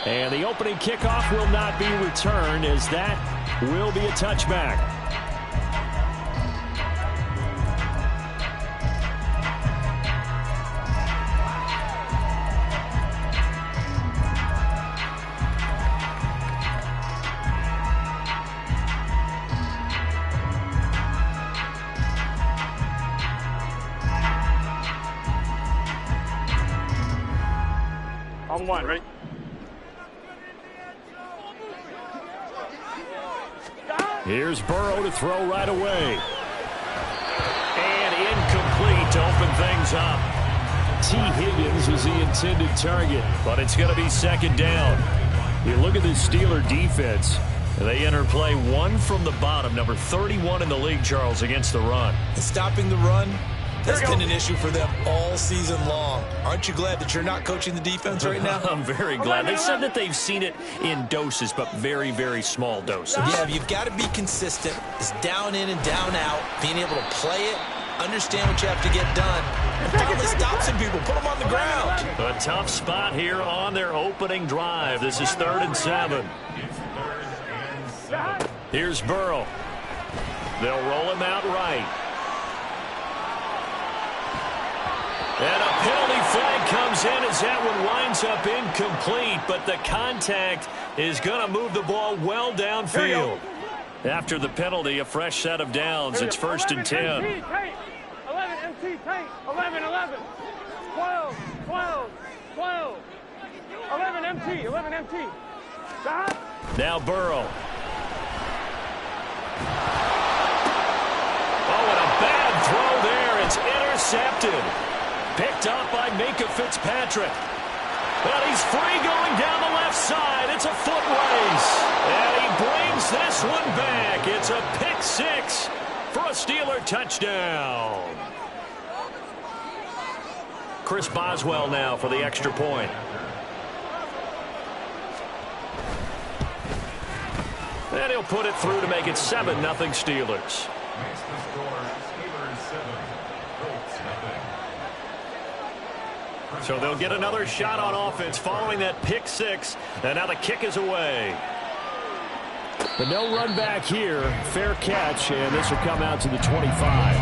And the opening kickoff will not be returned, as that will be a touchback. On one, ready? Here's Burrow to throw right away. And incomplete to open things up. T. Higgins is the intended target, but it's going to be second down. You look at this Steeler defense. They enter play one from the bottom, number 31 in the league, Charles, against the run. Stopping the run, that's been an issue for them all season long. Aren't you glad that you're not coaching the defense right now? I'm very glad. They said that they've seen it in doses, but very, very small doses. Yeah, you've got to be consistent. It's down in and down out, being able to play it, understand what you have to get done, and finally stop some people, put them on the ground. A tough spot here on their opening drive. This is 3rd and 7. Here's Burrow. They'll roll him out right. And a penalty flag comes in as that one winds up incomplete, but the contact is going to move the ball well downfield. After the penalty, a fresh set of downs. It's 1st and 10. 11 MT, 11, 11, 12, 12, 12, 11 MT, 11 MT. Now Burrow. Oh, and a bad throw there. It's intercepted. Picked up by Minka Fitzpatrick. But he's free going down the left side. It's a foot race. And he brings this one back. It's a pick 6 for a Steeler touchdown. Chris Boswell now for the extra point. And he'll put it through to make it 7-0 Steelers. So they'll get another shot on offense following that pick 6. And now the kick is away. But no run back here. Fair catch, and this will come out to the 25.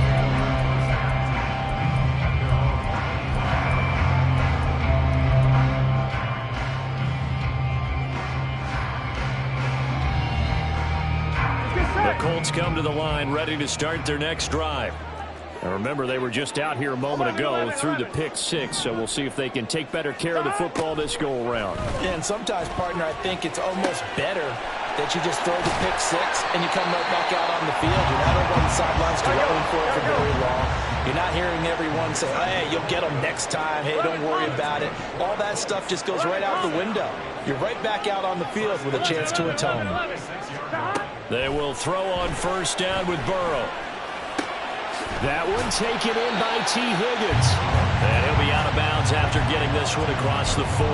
The Colts come to the line ready to start their next drive. And remember, they were just out here a moment ago through the pick 6, so we'll see if they can take better care of the football this go-around. Yeah, and sometimes, partner, I think it's almost better that you just throw the pick 6 and you come right back out on the field. You're not over on the sidelines dwelling for it for very long. You're not hearing everyone say, hey, you'll get them next time. Hey, don't worry about it. All that stuff just goes right out the window. You're right back out on the field with a chance to atone. They will throw on 1st down with Burrow. That one taken in by T. Higgins. And he'll be out of bounds after getting this one across the 40.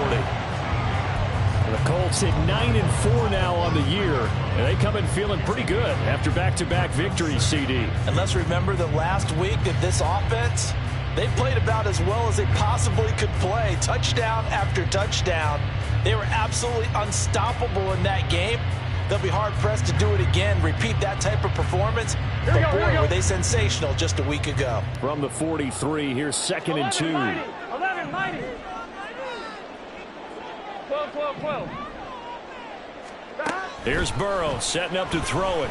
The Colts at 9-4 now on the year. And they come in feeling pretty good after back-to-back victories, CD. And let's remember that last week that this offense, they played about as well as they possibly could play. Touchdown after touchdown. They were absolutely unstoppable in that game. They'll be hard-pressed to do it again, repeat that type of performance. But boy, were they sensational just a week ago. From the 43, here's 2nd and 2. 11, mighty. 12, 12, 12. Here's Burrow setting up to throw it.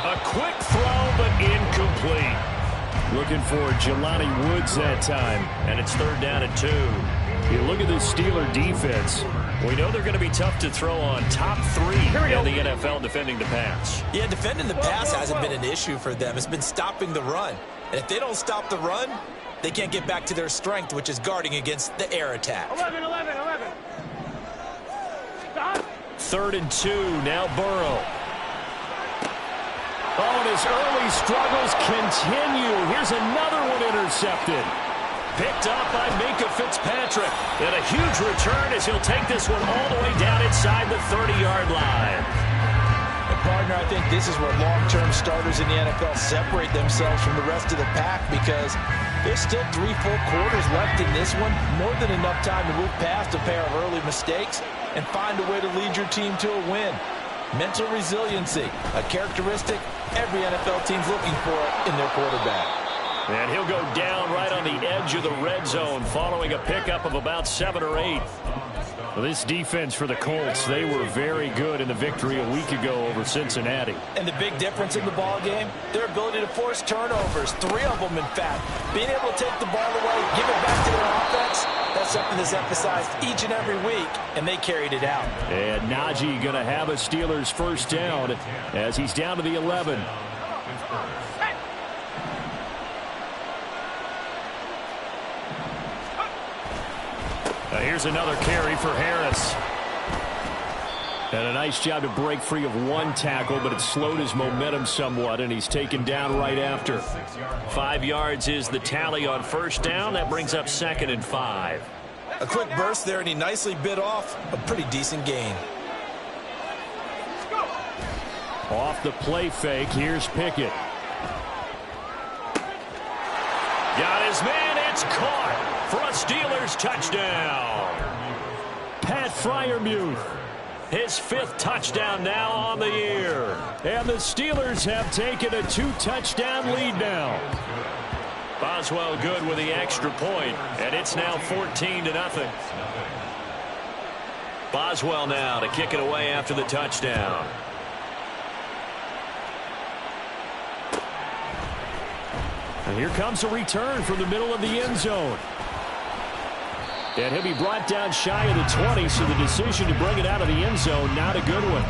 A quick throw, but incomplete. Looking for Jelani Woods that time, and it's 3rd down and 2. You look at this Steeler defense. We know they're going to be tough to throw on. Top 3 in the NFL defending the pass. Yeah, defending the pass hasn't been an issue for them. It's been stopping the run. And if they don't stop the run, they can't get back to their strength, which is guarding against the air attack. 11, 11, 11. 3rd and 2, now Burrow. Oh, and his early struggles continue. Here's another one intercepted. Picked up by Minka Fitzpatrick. And a huge return as he'll take this one all the way down inside the 30-yard line. Partner, I think this is where long-term starters in the NFL separate themselves from the rest of the pack because there's still 3 full quarters left in this one. More than enough time to move past a pair of early mistakes and find a way to lead your team to a win. Mental resiliency, a characteristic every NFL team's looking for in their quarterback. And he'll go down right on the edge of the red zone following a pickup of about 7 or 8. Well, this defense for the Colts, they were very good in the victory a week ago over Cincinnati. And the big difference in the ball game, their ability to force turnovers, 3 of them in fact. Being able to take the ball away, give it back to their offense, that's something that's emphasized each and every week, and they carried it out. And Najee going to have a Steelers first down as he's down to the 11. Here's another carry for Harris. And a nice job to break free of 1 tackle, but it slowed his momentum somewhat, and he's taken down right after. 5 yards is the tally on first down. That brings up 2nd and 5. A quick burst there, and he nicely bit off a pretty decent gain. Off the play fake, here's Pickett. Got his man, it's caught for a Steelers touchdown. Pat Freiermuth, his 5th touchdown now on the year. And the Steelers have taken a 2-touchdown lead now. Boswell good with the extra point, and it's now 14-0. Boswell now to kick it away after the touchdown. And here comes a return from the middle of the end zone. And he'll be brought down shy of the 20, so the decision to bring it out of the end zone, not a good one.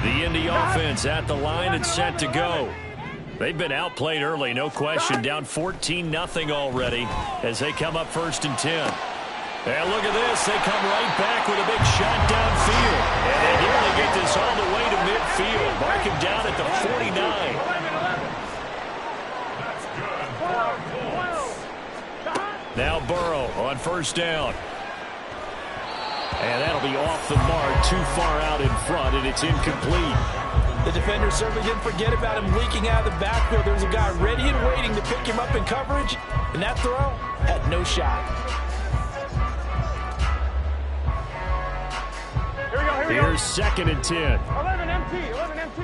The Indy offense at the line and set to go. They've been outplayed early, no question. Down 14-0 already as they come up 1st and 10. And look at this. They come right back with a big shot downfield. And they nearly get this all the way to midfield. Mark him down at the 49. Now Burrow on first down. And that'll be off the mark, too far out in front, and it's incomplete. The defender certainly didn't forget about him leaking out of the backfield. There was a guy ready and waiting to pick him up in coverage, and that throw had no shot. Here we go. Here's 2nd and 10. 11 MT, 11 MT.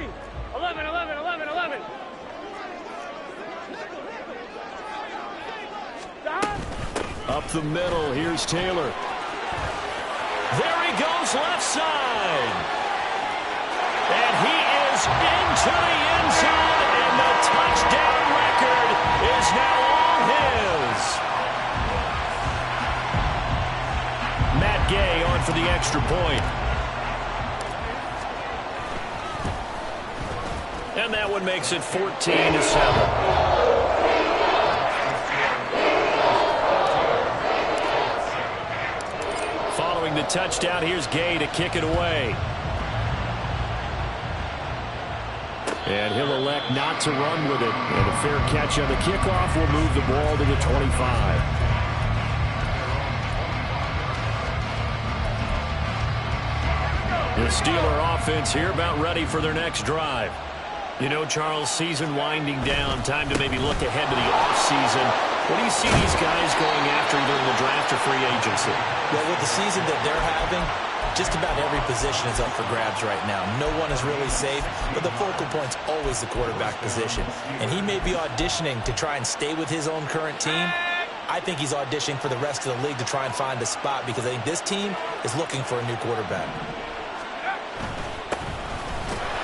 11, 11, 11, 11. Up the middle, here's Taylor. There he goes left side. And he is into the end zone, and the touchdown record is now all his. Matt Gay on for the extra point. And that one makes it 14-7. Following the touchdown, here's Gay to kick it away. And he'll elect not to run with it. And a fair catch on the kickoff will move the ball to the 25. The Steeler offense here about ready for their next drive. You know, Charles, season winding down, time to maybe look ahead to the offseason. What do you see these guys going after either in the draft or free agency? Well, with the season that they're having, just about every position is up for grabs right now. No one is really safe, but the focal point's always the quarterback position. And he may be auditioning to try and stay with his own current team. I think he's auditioning for the rest of the league to try and find a spot because I think this team is looking for a new quarterback.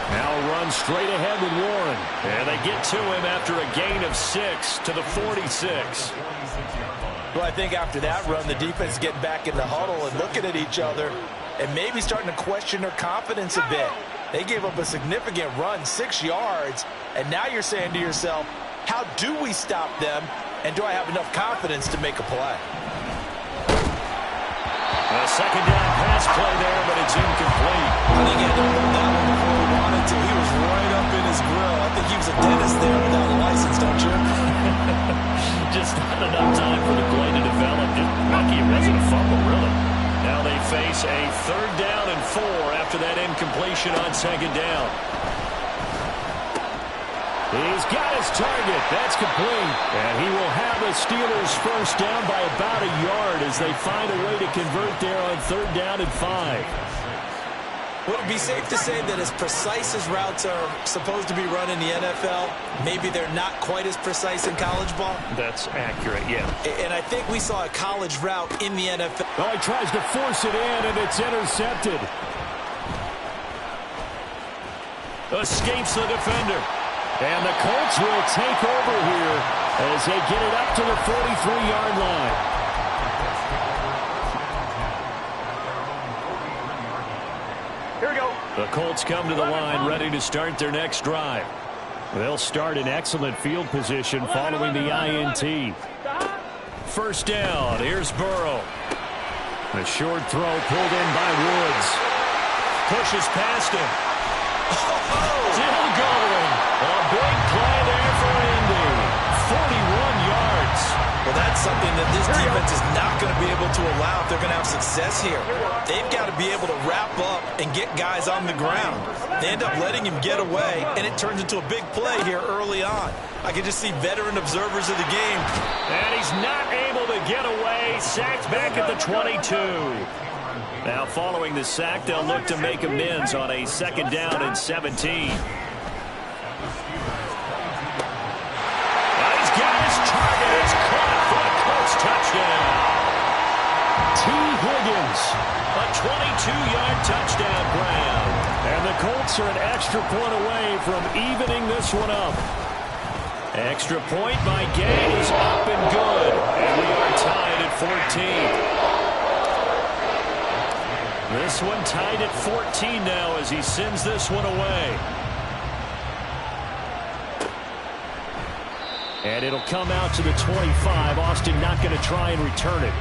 Now run straight ahead with Warren. And they get to him after a gain of 6 to the 46. Well, I think after that run, the defense is getting back in the huddle and looking at each other and maybe starting to question their confidence a bit. They gave up a significant run, 6 yards, and now you're saying to yourself, how do we stop them, and do I have enough confidence to make a play? A second down pass play there, but it's incomplete. I think he had to hold that one before he wanted to. He was right up in his grill. I think he was a dentist there without a license, don't you? Just not enough time Lucky it wasn't a fumble, really. Now they face a 3rd down and 4 after that incompletion on 2nd down. He's got his target. That's complete. And he will have the Steelers 1st down by about a yard as they find a way to convert there on 3rd down and 5. Would it be safe to say that as precise as routes are supposed to be run in the NFL, maybe they're not quite as precise in college ball? That's accurate, yeah. And I think we saw a college route in the NFL. Oh, he tries to force it in, and it's intercepted. Escapes the defender. And the Colts will take over here as they get it up to the 43-yard line. Here we go. The Colts come to the line ready to start their next drive. They'll start in excellent field position following the INT. 1st down. Here's Burrow. A short throw pulled in by Woods. Pushes past him. Still going. A big play there for Indy. 41 yards. Well, that's something that this defense is not going to be able to allow if they're going to have success here. They've got to be able to wrap up and get guys on the ground. They end up letting him get away, and it turns into a big play here early on. I can just see veteran observers of the game. And he's not able to get away. Sacked back at the 22. Now, following the sack, they'll look to make amends on a 2nd down and 17. Target is caught for a Colts touchdown. T. Higgins, a 22-yard touchdown grab. And the Colts are an extra point away from evening this one up. Extra point by Gay is up and good. And we are tied at 14. This one tied at 14 now as he sends this one away. And it'll come out to the 25. Austin not going to try and return it.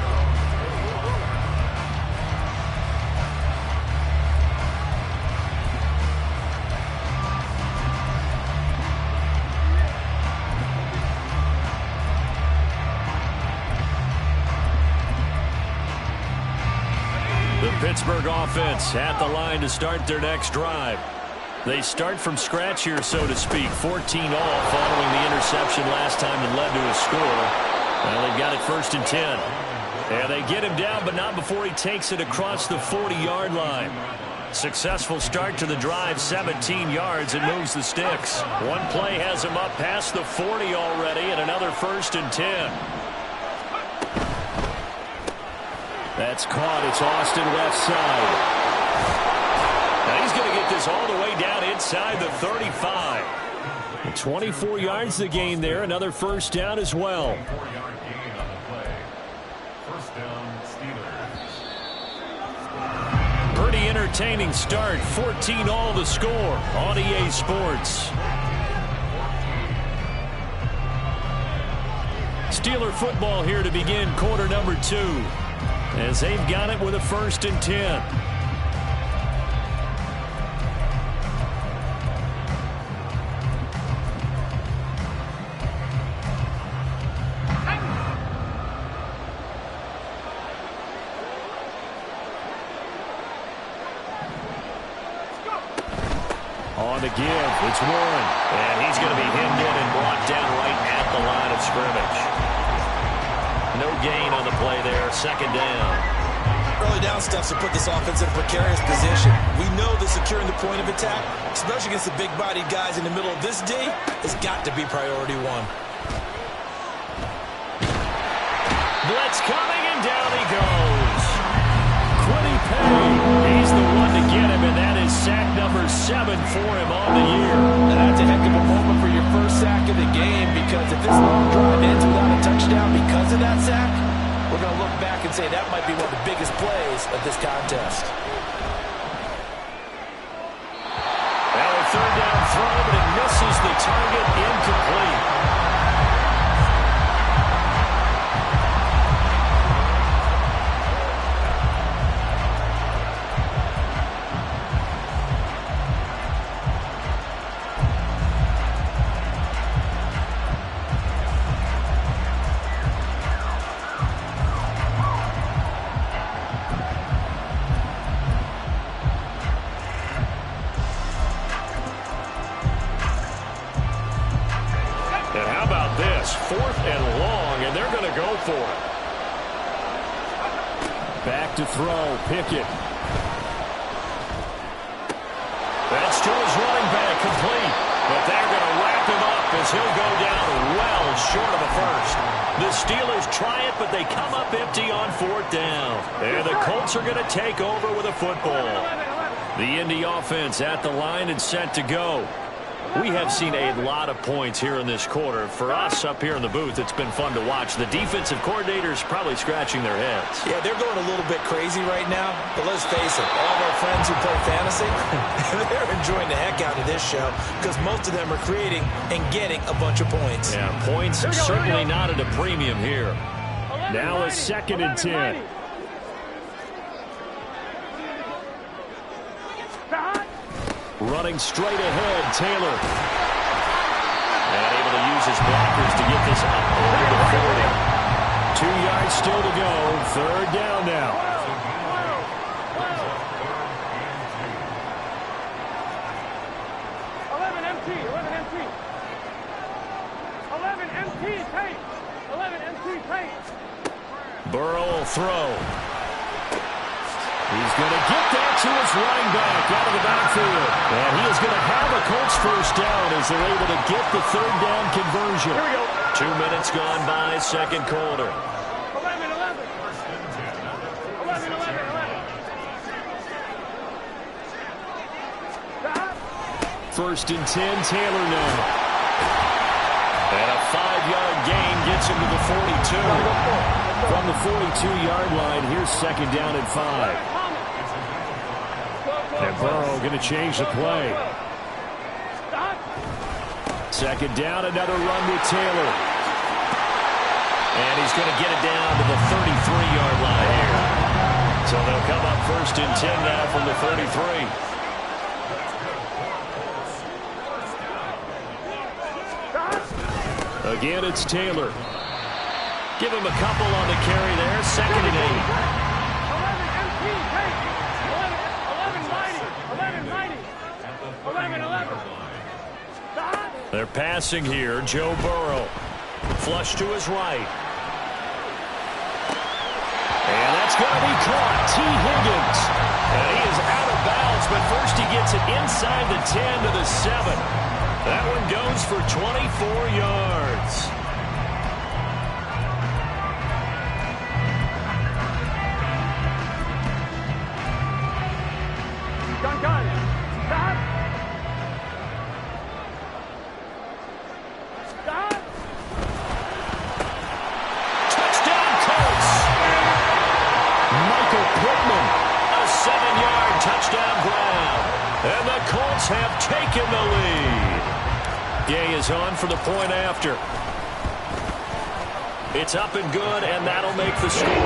The Pittsburgh offense at the line to start their next drive. They start from scratch here, so to speak. 14 all following the interception last time that led to a score. Well, they've got it 1st and 10. And they get him down, but not before he takes it across the 40-yard line. Successful start to the drive, 17 yards, and moves the sticks. One play has him up past the 40 already, and another 1st and 10. That's caught. It's Austin left side. Now he's going to get this all the way down inside the 35. 24 yards the gain there. Another 1st down as well. Pretty entertaining start. 14 all the score on EA Sports. Steeler football here to begin quarter number 2. As they've got it with a 1st and 10. On the give, it's Warren. And he's going to be hemmed in and brought down right at the line of scrimmage. No gain on the play there, 2nd down. Early down stuff to put this offense in a precarious position. We know that securing the point of attack, especially against the big-bodied guys in the middle of this D, has got to be priority 1. Blitz coming, and down he goes. Quiddy Pay, he's the one to get him, and that is sack number 7 for him on the year. And that's a heck of a moment for your first sack of the game, because if this long drive ends without a touchdown because of that sack, we're going to look back and say that might be one of the biggest plays of this contest. Now a 3rd down throw, but it misses the target, incomplete. is 4th and long, and they're going to go for it. Back to throw, Pickett. That's to his running back, complete. But they're going to wrap him up as he'll go down well short of a first. The Steelers try it, but they come up empty on 4th down. And the Colts are going to take over with a football. The Indy offense at the line and set to go. We have seen a lot of points here in this quarter. For us up here in the booth, it's been fun to watch. The defensive coordinators probably scratching their heads. Yeah, they're going a little bit crazy right now. But let's face it, all of our friends who play fantasy, they're enjoying the heck out of this show because most of them are creating and getting a bunch of points. Yeah, points certainly not at a premium here. Now a 2nd and 10. Running straight ahead, Taylor. And able to use his blockers to get this up over the 40. 2 yards still to go. 3rd down now. Burrow will throw. He's going to get that to his running back out of the backfield. And he is going to have a Colts 1st down as they're able to get the 3rd down conversion. Here we go. 2 minutes gone by, 2nd quarter. 11. 1st and 10, Taylor now. And a 5-yard gain gets him to the 42. From the 42-yard line, here's 2nd down and 5. And Burrow going to change the play. 2nd down, another run with Taylor. And he's going to get it down to the 33-yard line here. So they'll come up 1st and 10 now from the 33. Again, it's Taylor. Give him a couple on the carry there. 2nd and 8. They're passing here. Joe Burrow. Flush to his right. And that's going to be caught. T. Higgins. And he is out of bounds, but first he gets it inside the 10 to the 7. That one goes for 24 yards. Touchdown Colts. Michael Pittman, a 7-yard touchdown grab. And the Colts have taken the lead. Gay is on for the point after. It's up and good, and that'll make the score 21-14.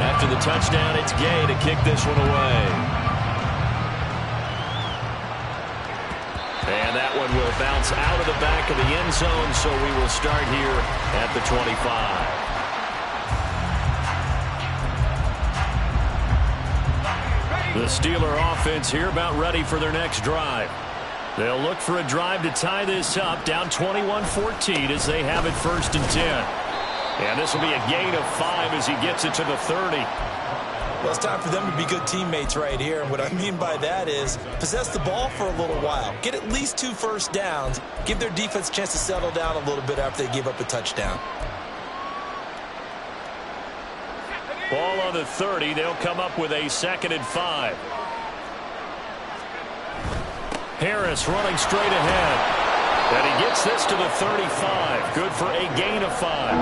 After the touchdown, it's Gay to kick this one away. And that one will bounce out of the back of the end zone, so we will start here at the 25. The Steeler offense here about ready for their next drive. They'll look for a drive to tie this up, down 21-14 as they have it 1st and 10. And this will be a gain of 5 as he gets it to the 30. Well, it's time for them to be good teammates right here. And what I mean by that is possess the ball for a little while. Get at least 2 first downs. Give their defense a chance to settle down a little bit after they give up a touchdown. Ball on the 30. They'll come up with a 2nd and 5. Harris running straight ahead. And he gets this to the 35. Good for a gain of 5.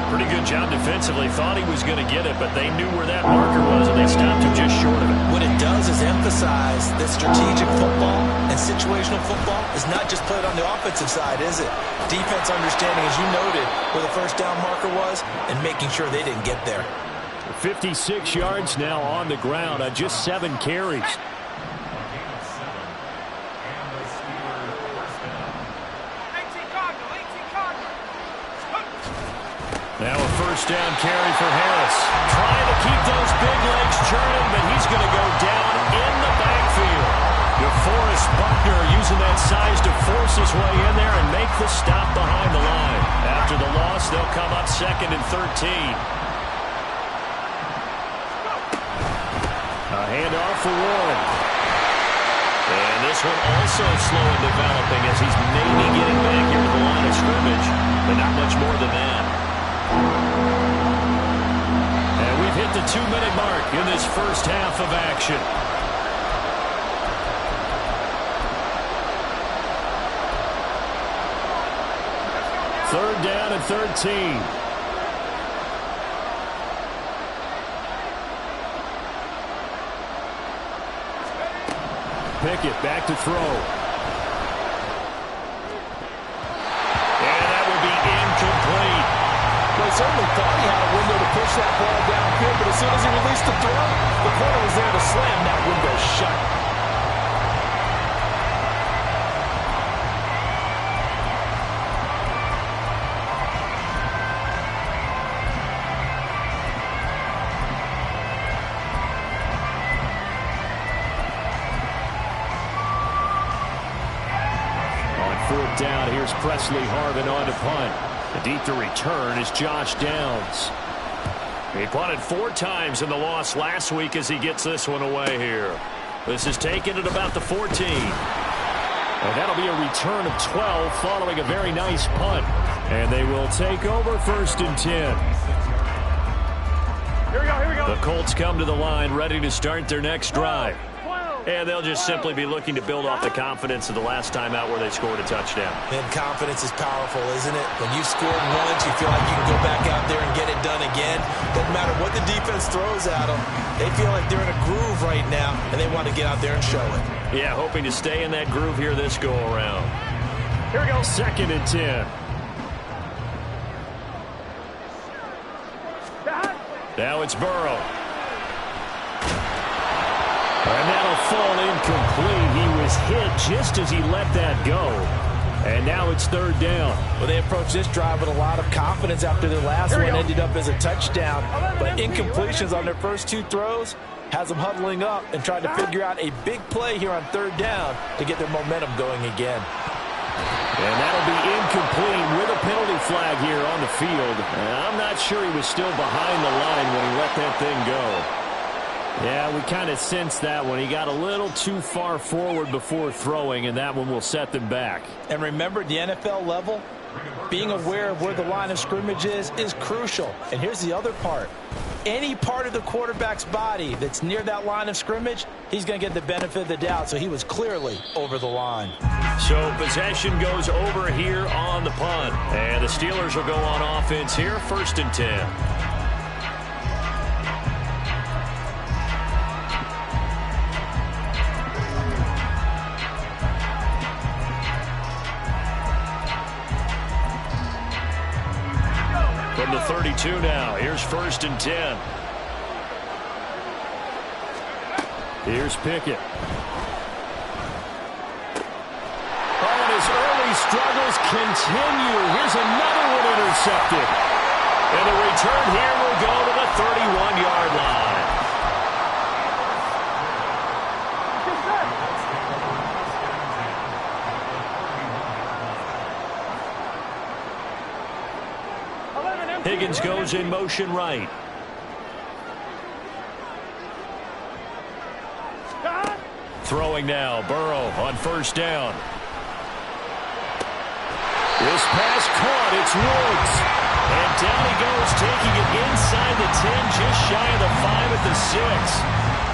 Pretty good job defensively. Thought he was going to get it, but they knew where that marker was, and they stopped him just short of it. What it does is emphasize that strategic football and situational football is not just played on the offensive side, is it? Defense understanding, as you noted, where the 1st down marker was and making sure they didn't get there. 56 yards now on the ground on just 7 carries. Now a first down carry for Harris. Trying to keep those big legs churning, but he's going to go down in the backfield. DeForest Buckner using that size to force his way in there and make the stop behind the line. After the loss, they'll come up 2nd and 13. A handoff for Warren. And this one also slow in developing as he's maybe getting back here to the line of scrimmage, but not much more than that. And we've hit the 2-minute mark in this first half of action. Third down and 13. Pickett back to throw. And that will be incomplete. Well, he certainly thought he had a window to push that ball downfield, but as soon as he released the throw, the corner was there to slam that window shut. Down. Here's Presley Harvin on to punt. The deep to return is Josh Downs. He punted 4 times in the loss last week as he gets this one away here. This is taken at about the 14. And that'll be a return of 12 following a very nice punt. And they will take over 1st and 10. Here we go. The Colts come to the line ready to start their next drive. And they'll just simply be looking to build off the confidence of the last time out where they scored a touchdown. And confidence is powerful, isn't it? When you've scored once, you feel like you can go back out there and get it done again. Doesn't matter what the defense throws at them. They feel like they're in a groove right now, and they want to get out there and show it. Yeah, hoping to stay in that groove here this go-around. Here we go. 2nd and 10. Now it's Burrow. And that'll fall incomplete. He was hit just as he let that go. And now it's 3rd down. Well, they approached this drive with a lot of confidence after their last one ended up as a touchdown. But incompletions on their first 2 throws has them huddling up and trying to figure out a big play here on 3rd down to get their momentum going again. And that'll be incomplete with a penalty flag here on the field. And I'm not sure he was still behind the line when he let that thing go. Yeah, we kind of sensed that one. He got a little too far forward before throwing, and that one will set them back. And remember, at the NFL level, being aware of where the line of scrimmage is crucial. And here's the other part. Any part of the quarterback's body that's near that line of scrimmage, he's going to get the benefit of the doubt. So he was clearly over the line. So possession goes over here on the punt. And the Steelers will go on offense here, 1st and 10. From the 32 now. Here's 1st and 10. Here's Pickett. Oh, and his early struggles continue. Here's another one intercepted. And the return here will go to the 31-yard line. Higgins goes in motion right. Throwing now, Burrow on 1st down. This pass caught, it's Woods. And down he goes, taking it inside the 10, just shy of the 5 at the 6.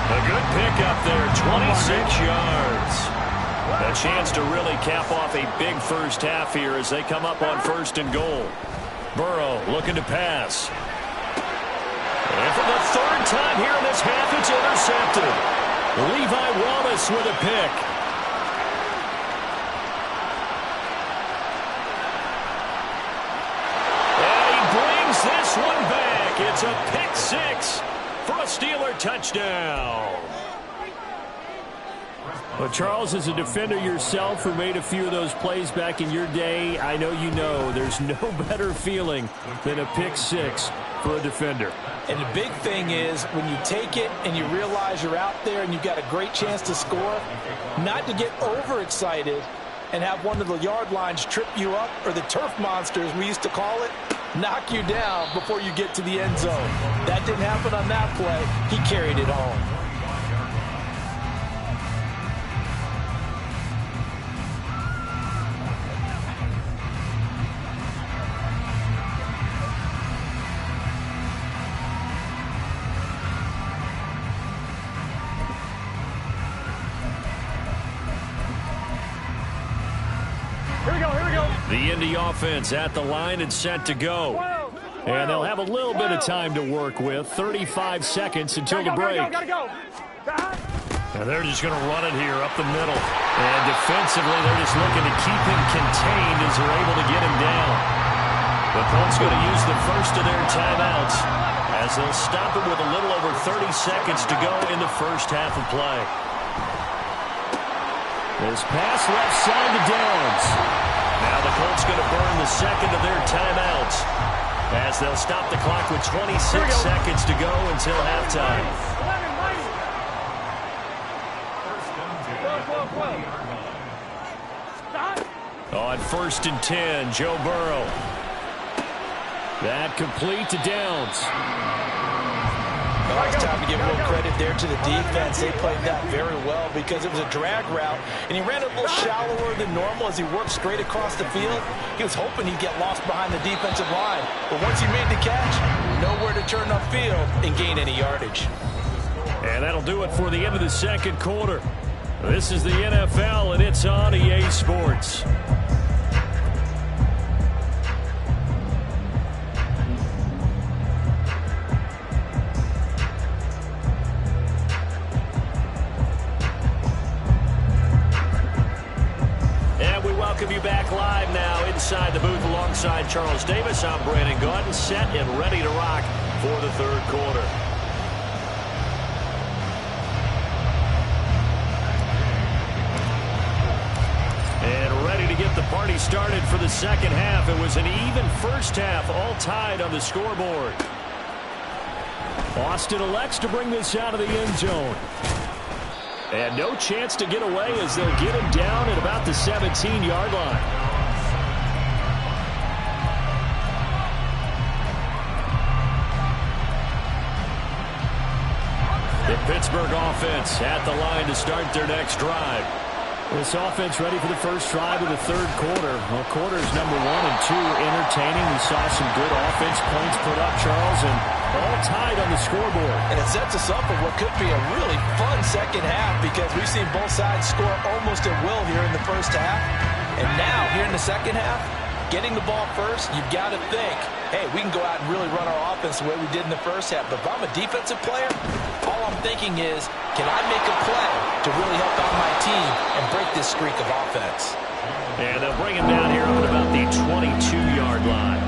A good pickup there, 26 yards. A chance to really cap off a big first half here as they come up on 1st and goal. Burrow looking to pass. And for the 3rd time here in this half, it's intercepted. Levi Wallace with a pick. And he brings this one back. It's a pick 6 for a Steeler touchdown. Well, Charles, as a defender yourself who made a few of those plays back in your day, I know you know there's no better feeling than a pick six for a defender. And the big thing is when you take it and you realize you're out there and you've got a great chance to score, not to get overexcited and have one of the yard lines trip you up, or the turf monsters we used to call it, knock you down before you get to the end zone. That didn't happen on that play. He carried it home. The Indy offense at the line and set to go. And they'll have a little bit of time to work with. 35 seconds until the break. Gotta go. And they're just going to run it here up the middle. And defensively, they're just looking to keep him contained as they're able to get him down. The Colts going to use the first of their timeouts as they'll stop him with a little over 30 seconds to go in the first half of play. This pass left side to Downs. Now the Colts going to burn the second of their timeouts as they'll stop the clock with 26 seconds to go until halftime. On 1st and 10, Joe Burrow. That complete to Downs. Well, it's time to give a little credit there to the defense. They played that very well because it was a drag route, and he ran it a little shallower than normal as he worked straight across the field. He was hoping he'd get lost behind the defensive line, but once he made the catch, nowhere to turn upfield and gain any yardage. And that'll do it for the end of the second quarter. This is the NFL, and it's on EA Sports. Welcome you back live now inside the booth alongside Charles Davis. I'm Brandon Gaudin, set and ready to rock for the third quarter. And ready to get the party started for the second half. It was an even first half, all tied on the scoreboard. Austin elects to bring this out of the end zone. And no chance to get away as they'll get him down at about the 17-yard line. The Pittsburgh offense at the line to start their next drive. This offense ready for the first drive of the third quarter. Well, quarters number 1 and 2 entertaining. We saw some good offense points put up, Charles, and all tied on the scoreboard. And it sets us up for what could be a really fun second half because we've seen both sides score almost at will here in the first half. And now, here in the second half, getting the ball first, you've got to think, hey, we can go out and really run our offense the way we did in the first half. But if I'm a defensive player, all I'm thinking is, can I make a play to really help out my team and break this streak of offense? And they'll bring him down here on about the 22-yard line.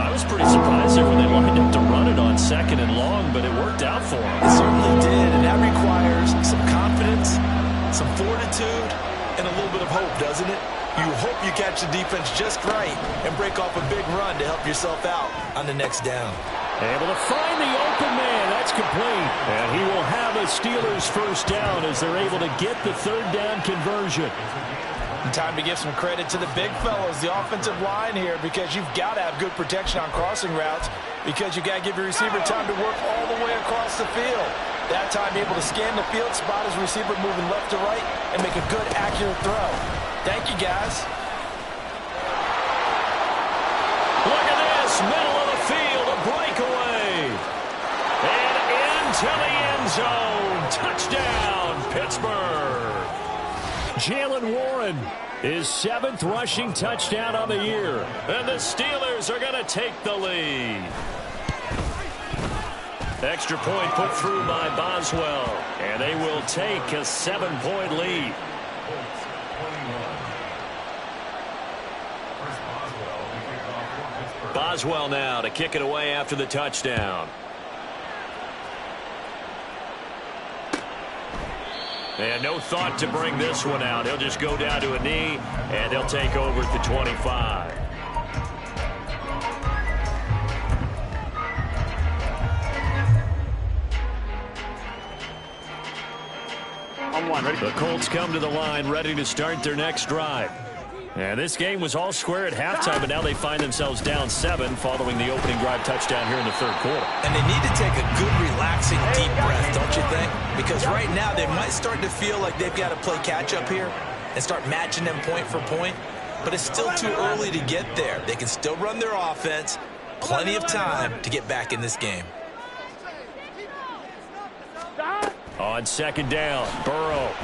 I was pretty surprised there when they lined up to run it on 2nd and long, but it worked out for them. It certainly did, and that requires some confidence, some fortitude, and a little bit of hope, doesn't it? You hope you catch the defense just right and break off a big run to help yourself out on the next down. Able to find the open man. That's complete. And he will have a Steelers first down as they're able to get the third down conversion. And time to give some credit to the big fellows, the offensive line here, because you've got to have good protection on crossing routes because you've got to give your receiver time to work all the way across the field. That time, able to scan the field, spot his receiver moving left to right, and make a good, accurate throw. Thank you, guys. Look at this, middle of the field, a breakaway. And into the end zone. Touchdown, Pittsburgh. Jalen Warren, his 7th rushing touchdown on the year. And the Steelers are going to take the lead. Extra point put through by Boswell. And they will take a 7-point lead. Boswell now to kick it away after the touchdown. And no thought to bring this one out. He'll just go down to a knee, and they'll take over at the 25. The Colts come to the line, ready to start their next drive. And this game was all square at halftime, but now they find themselves down 7 following the opening drive touchdown here in the third quarter. And they need to take a good, relaxing, deep breath, don't you think? Because right now they might start to feel like they've got to play catch-up here and start matching them point for point. But it's still too early to get there. They can still run their offense. Plenty of time to get back in this game. On second down, Burrow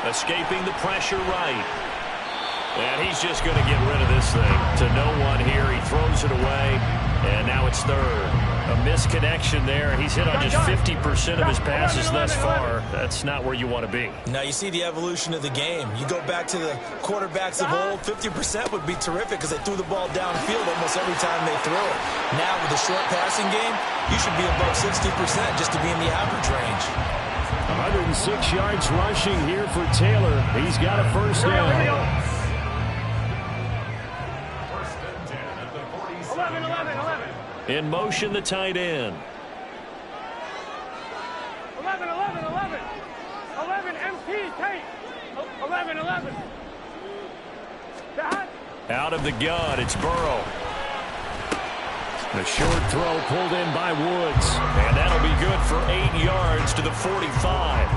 escaping the pressure right. And he's just going to get rid of this thing to no one here. He throws it away, and now it's third. A misconnection there. He's hit on just 50% of his passes thus far. That's not where you want to be. Now you see the evolution of the game. You go back to the quarterbacks of old, 50% would be terrific because they threw the ball downfield almost every time they throw it. Now with the short passing game, you should be above 60% just to be in the average range. 106 yards rushing here for Taylor. He's got a first down. 11. In motion, the tight end. 11 MT tape. 11. Out of the gun, it's Burrow. The short throw pulled in by Woods. And that'll be good for 8 yards to the 45.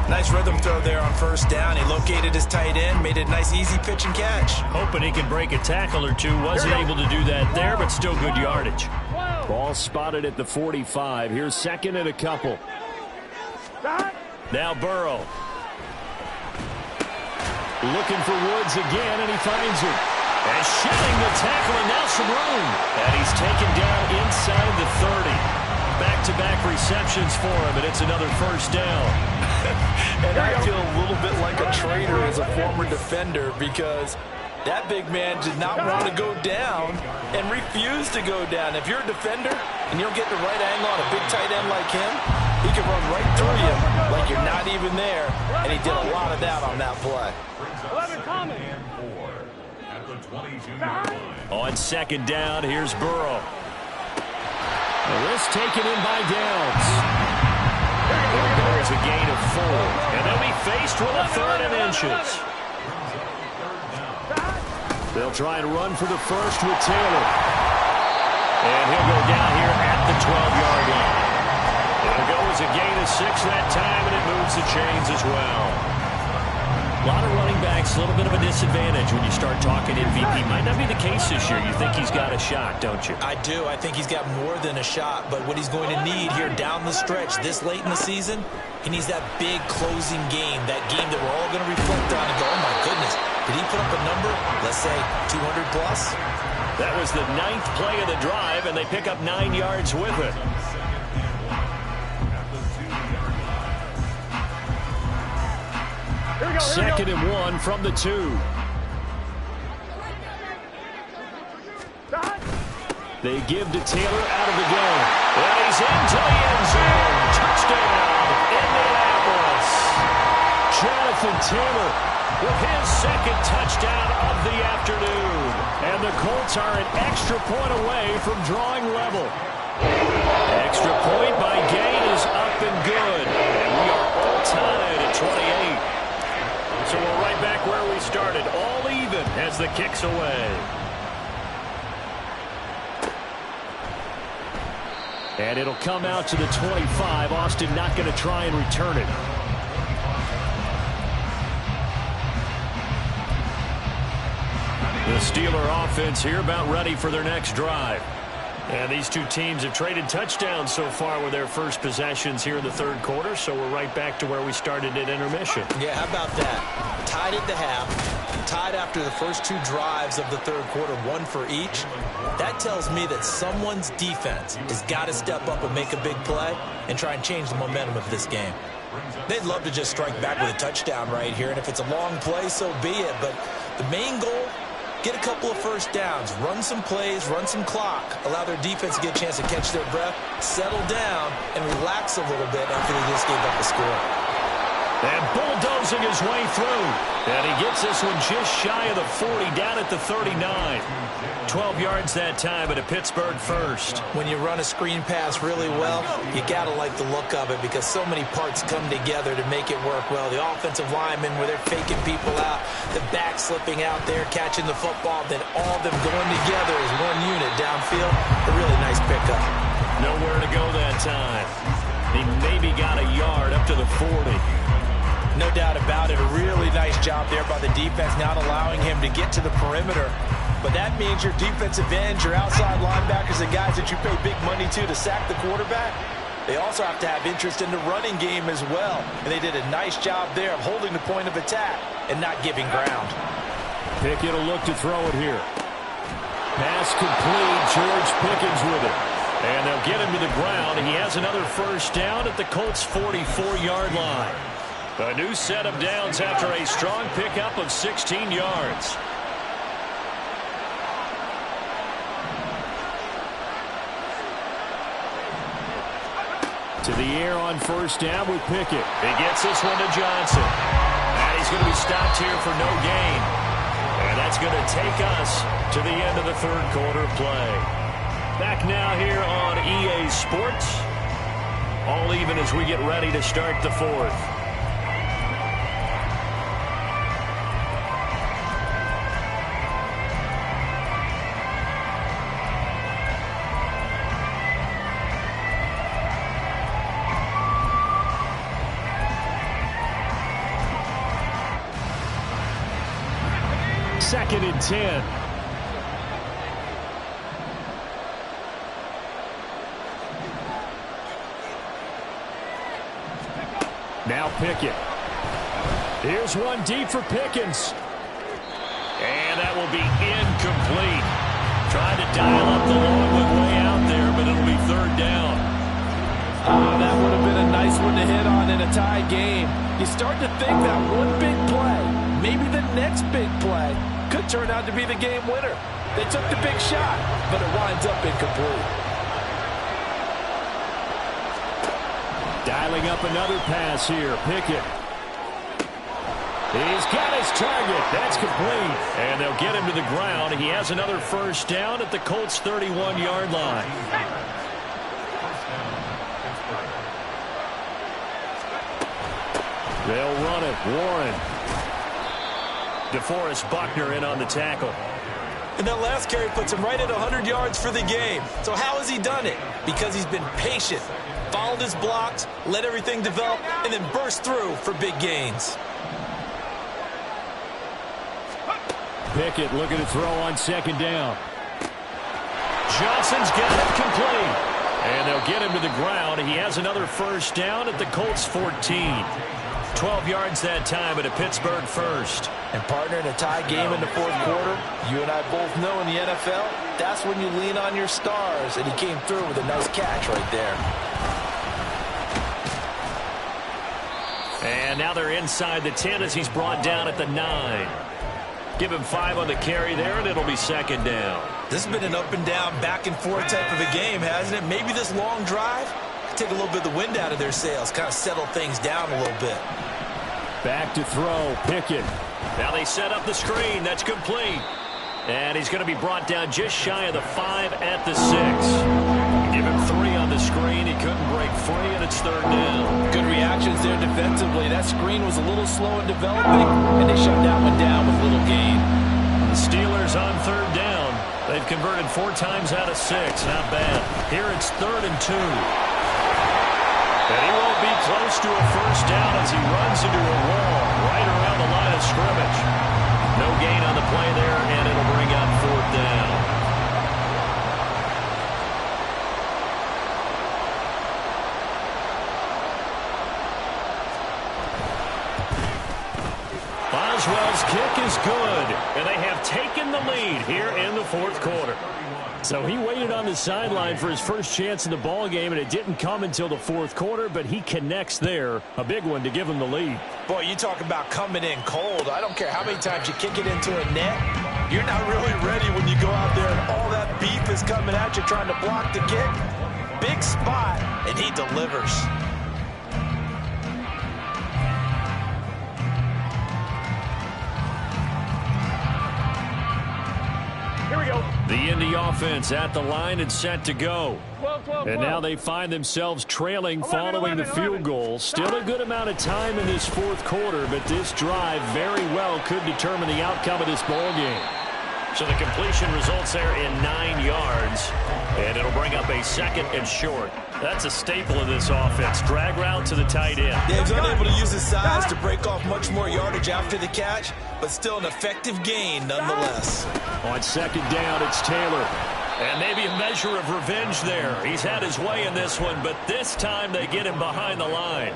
Nice rhythm throw there on first down. He located his tight end, made it a nice easy pitch and catch. Hoping he can break a tackle or two. Wasn't able to do that there, but still good yardage. Ball spotted at the 45. Here's second and a couple. Now Burrow. Looking for Woods again, and he finds him. And shedding the tackle, and now some room. And he's taken down inside the 30. Back-to-back receptions for him, and it's another first down. And I feel a little bit like a traitor as a former defender because that big man did not want to go down and refused to go down. If you're a defender and you don't get the right angle on a big tight end like him, he can run right through you like you're not even there, and he did a lot of that on that play. On second down, here's Burrow. The risk taken in by Downs. There goes a gain of 4. And they'll be faced with a third and inches. They'll try and run for the first with Taylor. And he'll go down here at the 12-yard line. It'll go as a gain of 6 that time, and it moves the chains as well. A lot of running backs, a little bit of a disadvantage when you start talking MVP. Might not be the case this year. You think he's got a shot, don't you? I do. I think he's got more than a shot. But what he's going to need here down the stretch this late in the season, he needs that big closing game, that game that we're all going to reflect on and go, oh, my goodness, did he put up a number, let's say, 200 plus? That was the 9th play of the drive, and they pick up 9 yards with it. Second and 1 from the 2. They give to Taylor out of the gun. And he's into the end zone. Touchdown, Indianapolis. Jonathan Taylor with his second touchdown of the afternoon. And the Colts are an extra point away from drawing level. Extra point by Gain is up and good. And we are all tied at 28. So we're right back where we started, all even as the kick's away. And it'll come out to the 25. Austin not going to try and return it. The Steeler offense here about ready for their next drive. And these two teams have traded touchdowns so far with their first possessions here in the third quarter, so we're right back to where we started at intermission. Yeah, how about that? Tied at the half, tied after the first 2 drives of the third quarter, 1 for each. That tells me that someone's defense has got to step up and make a big play and try and change the momentum of this game. They'd love to just strike back with a touchdown right here, and if it's a long play, so be it. But the main goal, get a couple of first downs, run some plays, run some clock, allow their defense to get a chance to catch their breath, settle down, and relax a little bit after they just gave up a score. And bulldozing his way through. And he gets this one just shy of the 40, down at the 39. 12 yards that time, and a Pittsburgh first. When you run a screen pass really well, you got to like the look of it because so many parts come together to make it work well. The offensive linemen, where they're faking people out, the back slipping out there, catching the football, then all of them going together as one unit downfield. A really nice pickup. Nowhere to go that time. He maybe got a yard up to the 40. No doubt about it. A really nice job there by the defense, not allowing him to get to the perimeter. But that means your defensive ends, your outside linebackers, the guys that you pay big money to sack the quarterback, they also have to have interest in the running game as well. And they did a nice job there of holding the point of attack and not giving ground. Pickett will look to throw it here. Pass complete. George Pickens with it. And they'll get him to the ground. And he has another first down at the Colts' 44-yard line. A new set of downs after a strong pickup of 16 yards. To the air on first down with Pickett. He gets this one to Johnson. And he's going to be stopped here for no gain. And that's going to take us to the end of the third quarter play. Back now here on EA Sports. All even as we get ready to start the fourth. Second and 10. Now Pickett. Here's one deep for Pickens. And that will be incomplete. Tried to dial up the long one way out there, but it'll be third down. That would have been a nice one to hit on in a tie game. You start to think that one big play, maybe the next big play, could turn out to be the game winner. They took the big shot, but it winds up incomplete. Dialing up another pass here. Pickett. He's got his target. That's complete. And they'll get him to the ground. He has another first down at the Colts' 31-yard line. They'll run it. Warren. DeForest Buckner in on the tackle. And that last carry puts him right at 100 yards for the game. So how has he done it? Because he's been patient, followed his blocks, let everything develop, and then burst through for big gains. Pickett looking to throw on second down. Johnson's got it complete. And they'll get him to the ground. He has another first down at the Colts' 14. 12 yards that time at a Pittsburgh first. And partner, in a tie game in the fourth quarter, you and I both know in the NFL, that's when you lean on your stars. And he came through with a nice catch right there. And now they're inside the 10 as he's brought down at the 9. Give him 5 on the carry there, and it'll be second down. This has been an up and down, back and forth type of a game, hasn't it? Maybe this long drive take a little bit of the wind out of their sails, kind of settle things down a little bit. Back to throw, Pickett. Now they set up the screen. That's complete. And he's going to be brought down just shy of the 5 at the 6. Give him 3 on the screen. He couldn't break free, and it's third down. Good reactions there defensively. That screen was a little slow in developing, and they shut that one down with little gain. The Steelers on third down. They've converted 4 times out of 6. Not bad. Here it's 3rd and 2. And he won't be close to a first down as he runs into a wall right around the line of scrimmage. No gain on the play there, and it'll bring up 4th down. Boswell's kick is good, and they have taken the lead here in the fourth quarter. So he waited on the sideline for his first chance in the ball game, and it didn't come until the fourth quarter, but he connects there. A big one to give him the lead. Boy, you talk about coming in cold. I don't care how many times you kick it into a net. You're not really ready when you go out there and all that beef is coming at you trying to block the kick. Big spot, and he delivers. go. The Indy offense at the line and set to go. 12, 12, 12. And now they find themselves trailing 11, following 11, the field 11. goal. Still a good amount of time in this fourth quarter, but this drive very well could determine the outcome of this ball game. So the completion results there in 9 yards, and it'll bring up a second and short. That's a staple of this offense. Drag route to the tight end. Yeah, he's unable to use his size to break off much more yardage after the catch, but still an effective gain nonetheless. On second down, it's Taylor. And maybe a measure of revenge there. He's had his way in this one, but this time they get him behind the line.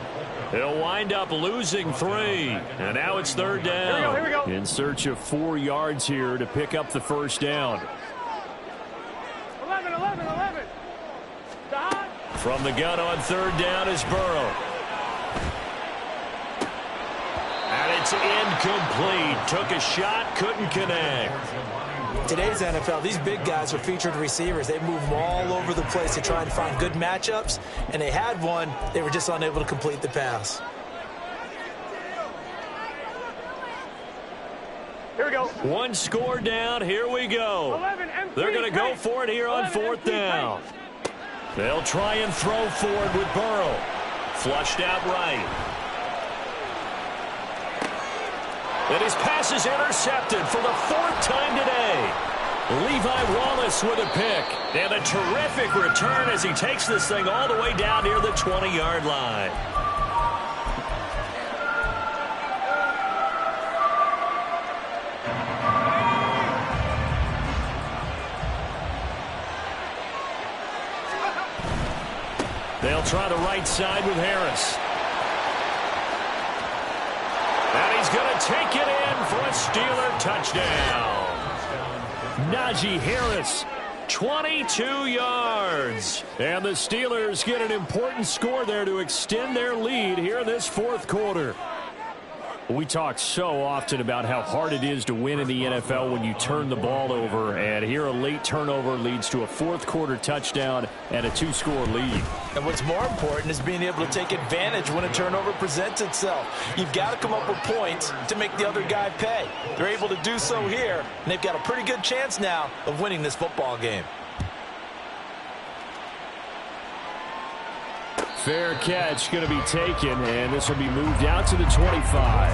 He'll wind up losing 3. And now it's third down. Here we go. In search of 4 yards here to pick up the first down. 11, 11, 11. Stop. From the gun on third down is Burrow. And it's incomplete. Took a shot, couldn't connect. Today's NFL, these big guys are featured receivers. They move all over the place to try and find good matchups, and they had one. They were just unable to complete the pass. Here we go. One score down. Here we go. 11 empty. They're going to go for it here on 11 fourth empty. down. They'll try and throw for it with Burrow. Flushed out right. And his pass is intercepted for the 4th time today. Levi Wallace with a pick. And a terrific return as he takes this thing all the way down near the 20-yard line. They'll try the right side with Harris. And he's going to take it in for a Steeler touchdown. Najee Harris, 22 yards. And the Steelers get an important score there to extend their lead here in this fourth quarter. We talk so often about how hard it is to win in the NFL when you turn the ball over, and here a late turnover leads to a fourth quarter touchdown and a 2-score lead. And what's more important is being able to take advantage when a turnover presents itself. You've got to come up with points to make the other guy pay. They're able to do so here, and they've got a pretty good chance now of winning this football game. Fair catch going to be taken, and this will be moved out to the 25.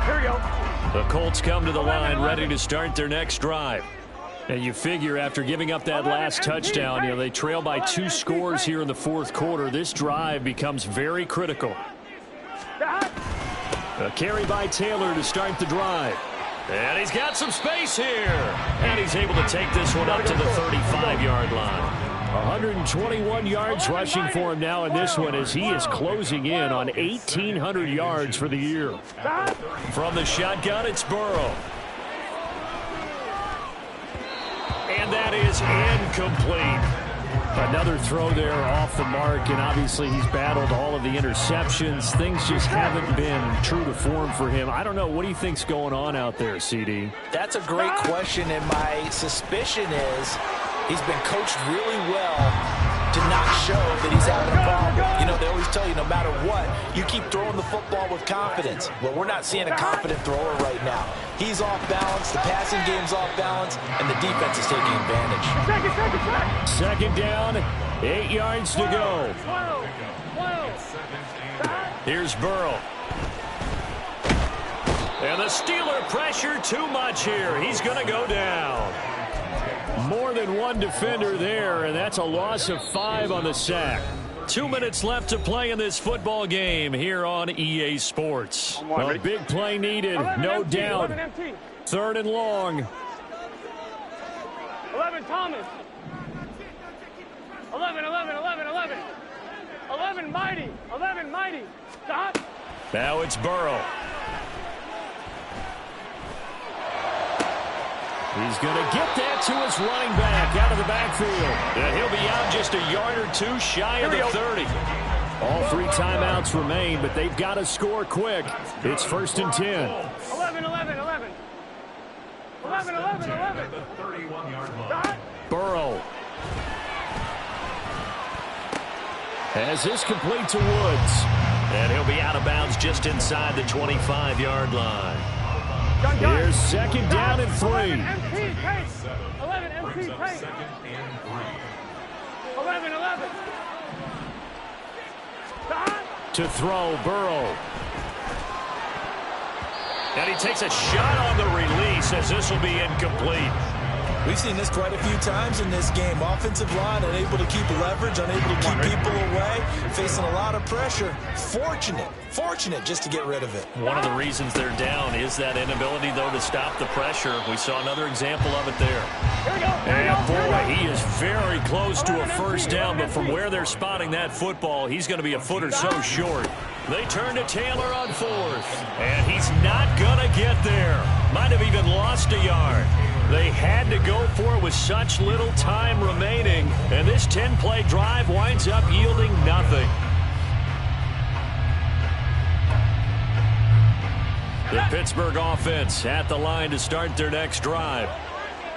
Here we go. The Colts come to the line ready to start their next drive. And you figure after giving up that last touchdown, they trail by 2 scores here in the fourth quarter. This drive becomes very critical. A carry by Taylor to start the drive. And he's got some space here. And he's able to take this one up to the 35-yard line. 121 yards rushing for him now in this one as he is closing in on 1,800 yards for the year. From the shotgun, it's Burrow. And that is incomplete. Another throw there off the mark, and obviously he's battled all of the interceptions. Things just haven't been true to form for him. I don't know. What do you think's going on out there, CD? That's a great question, and my suspicion is he's been coached really well to not show that he's having a problem. You know, they always tell you no matter what, you keep throwing the football with confidence. Well, we're not seeing a confident thrower right now. He's off balance, the passing game's off balance, and the defense is taking advantage. Second down, 8 yards to go. Here's Burrow. And the Steeler pressure too much here. He's going to go down. More than one defender there, and that's a loss of 5 on the sack. 2 minutes left to play in this football game here on EA Sports. A big play needed, no doubt. Third and long. 11 Thomas. 11, 11, 11, 11. 11 Mighty. 11 Mighty. Stop. Now it's Burrow. He's going to get that to his running back out of the backfield. And he'll be out just a yard or 2 shy of the 30. All 3 timeouts remain, but they've got to score quick. It's 1st and 10. 11, 11, 11. 11, 11, 11. 31-yard line. Burrow. As this complete to Woods. And he'll be out of bounds just inside the 25-yard line. Here's second down and 3. 11 MP pace. 11 MP pace. 11. To throw, Burrow. And he takes a shot on the release as this will be incomplete. We've seen this quite a few times in this game. Offensive line unable to keep leverage, unable to keep people away, facing a lot of pressure. Fortunate just to get rid of it. One of the reasons they're down is that inability, though, to stop the pressure. We saw another example of it there. And, boy, he is very close to a first down, but from where they're spotting that football, he's going to be a foot or so short. They turn to Taylor on 4th, and he's not going to get there. Might have even lost a yard. They had to go for it with such little time remaining, and this 10-play drive winds up yielding nothing. The Pittsburgh offense at the line to start their next drive.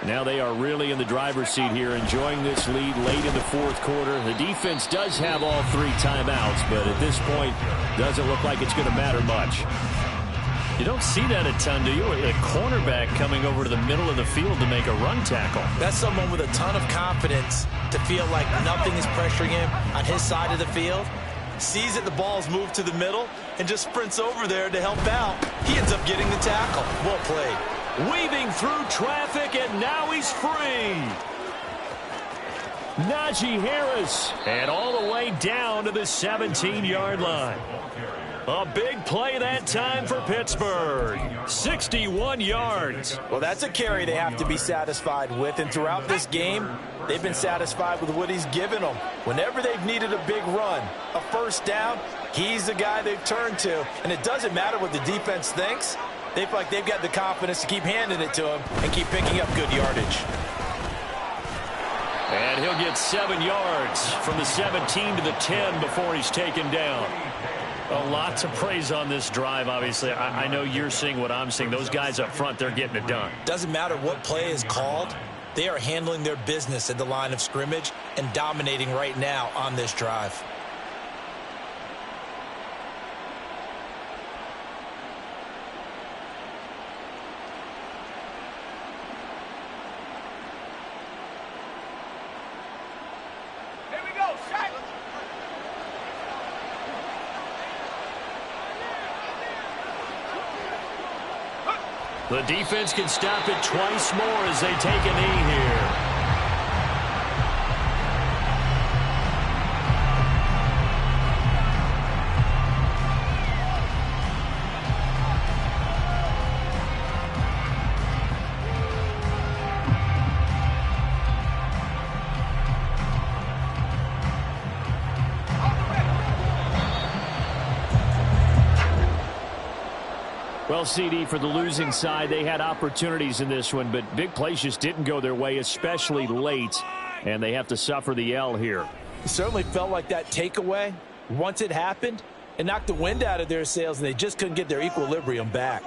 Now they are really in the driver's seat here, enjoying this lead late in the fourth quarter. The defense does have all 3 timeouts, but at this point, doesn't look like it's going to matter much. You don't see that a ton, do you? A cornerback coming over to the middle of the field to make a run tackle. That's someone with a ton of confidence to feel like nothing is pressuring him on his side of the field. Sees that the ball's moved to the middle and just sprints over there to help out. He ends up getting the tackle. Well played. Weaving through traffic, and now he's free. Najee Harris, and all the way down to the 17-yard line. A big play that time for Pittsburgh. 61 yards. Well, that's a carry they have to be satisfied with, and throughout this game, they've been satisfied with what he's given them. Whenever they've needed a big run, a first down, he's the guy they've turned to, and it doesn't matter what the defense thinks. They feel like they've got the confidence to keep handing it to him and keep picking up good yardage. And he'll get 7 yards from the 17 to the 10 before he's taken down. A lot to praise on this drive, obviously. I know you're seeing what I'm seeing. Those guys up front, they're getting it done. Doesn't matter what play is called. They are handling their business at the line of scrimmage and dominating right now on this drive. The defense can stop it twice more as they take a knee here. Well, CD, for the losing side, they had opportunities in this one, but big plays just didn't go their way, especially late, and they have to suffer the L here. It certainly felt like that takeaway, once it happened, it knocked the wind out of their sails, and they just couldn't get their equilibrium back.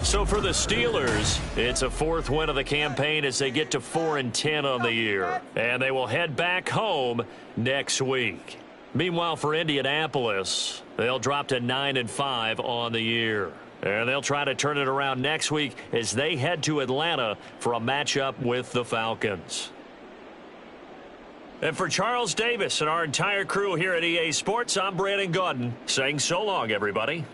So for the Steelers, it's a 4th win of the campaign as they get to 4-10 on the year, and they will head back home next week. Meanwhile, for Indianapolis, they'll drop to 9-5 on the year. And they'll try to turn it around next week as they head to Atlanta for a matchup with the Falcons. And for Charles Davis and our entire crew here at EA Sports, I'm Brandon Gaudin saying so long, everybody.